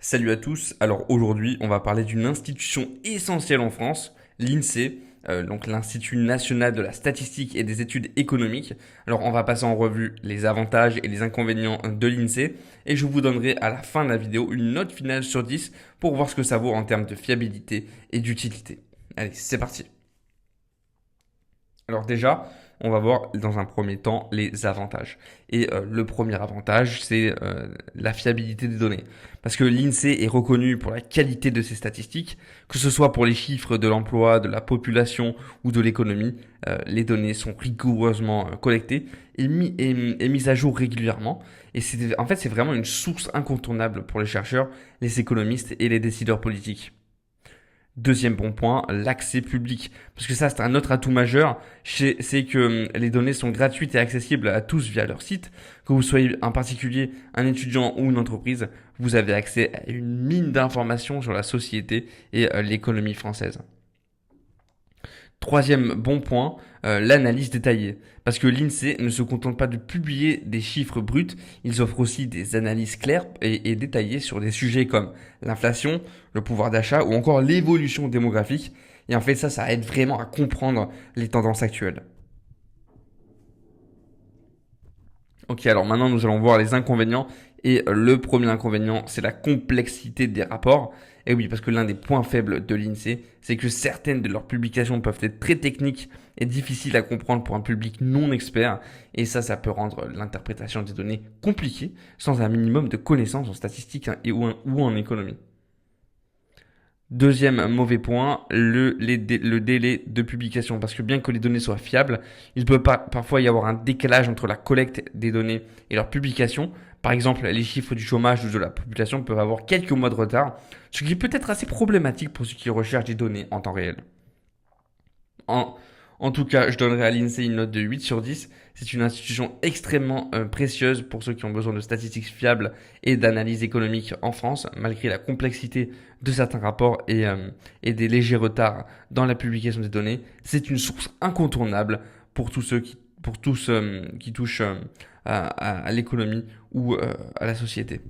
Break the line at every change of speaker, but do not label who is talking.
Salut à tous. Alors aujourd'hui, on va parler d'une institution essentielle en France, l'INSEE, donc l'Institut national de la statistique et des études économiques. Alors on va passer en revue les avantages et les inconvénients de l'INSEE et je vous donnerai à la fin de la vidéo une note finale sur 10 pour voir ce que ça vaut en termes de fiabilité et d'utilité. Allez, c'est parti. Alors déjà, on va voir dans un premier temps les avantages. Et le premier avantage, c'est la fiabilité des données. Parce que l'INSEE est reconnu pour la qualité de ses statistiques, que ce soit pour les chiffres de l'emploi, de la population ou de l'économie. Les données sont rigoureusement collectées et mises à jour régulièrement. Et en fait, c'est vraiment une source incontournable pour les chercheurs, les économistes et les décideurs politiques. Deuxième bon point, l'accès public. Parce que ça, c'est un autre atout majeur. C'est que les données sont gratuites et accessibles à tous via leur site. Que vous soyez un particulier, un étudiant ou une entreprise, vous avez accès à une mine d'informations sur la société et l'économie française. Troisième bon point, l'analyse détaillée. Parce que l'INSEE ne se contente pas de publier des chiffres bruts, ils offrent aussi des analyses claires et détaillées sur des sujets comme l'inflation, le pouvoir d'achat ou encore l'évolution démographique. Et en fait, ça aide vraiment à comprendre les tendances actuelles. Ok, alors maintenant nous allons voir les inconvénients. Et le premier inconvénient, c'est la complexité des rapports. Et oui, parce que l'un des points faibles de l'INSEE, c'est que certaines de leurs publications peuvent être très techniques et difficiles à comprendre pour un public non expert. Et ça peut rendre l'interprétation des données compliquée sans un minimum de connaissances en statistiques ou en économie. Deuxième mauvais point, le délai de publication. Parce que bien que les données soient fiables, il peut parfois y avoir un décalage entre la collecte des données et leur publication. Par exemple, les chiffres du chômage ou de la population peuvent avoir quelques mois de retard, ce qui peut être assez problématique pour ceux qui recherchent des données en temps réel. En, en tout cas, je donnerai à l'INSEE une note de 8 sur 10. C'est une institution extrêmement précieuse pour ceux qui ont besoin de statistiques fiables et d'analyses économiques en France, malgré la complexité de certains rapports et des légers retards dans la publication des données. C'est une source incontournable pour tous qui touchent à l'économie ou à la société.